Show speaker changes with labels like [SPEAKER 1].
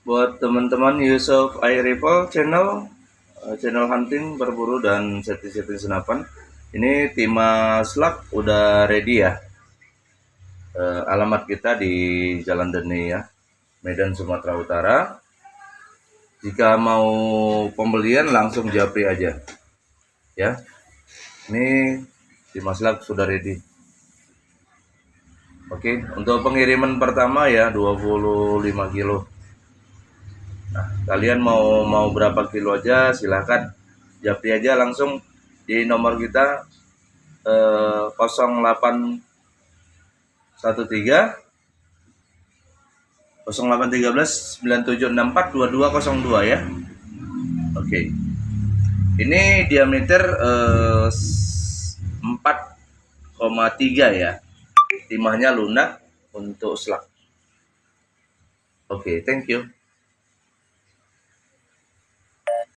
[SPEAKER 1] buat teman-teman Yusuf Air Rifle channel, channel hunting, berburu dan setting-setting senapan. Ini timah slug udah ready ya. Alamat kita di Jalan Deni ya, Medan Sumatera Utara. Jika mau pembelian langsung japri aja ya. Ini timah slug sudah ready. Oke, untuk pengiriman pertama ya 25 kilo. Nah, kalian mau berapa kilo aja silahkan japri aja langsung di nomor kita 0813 0813 9764 2202 ya. Oke. Ini diameter 4,3 ya. Timahnya lunak untuk slug. Oke, thank you.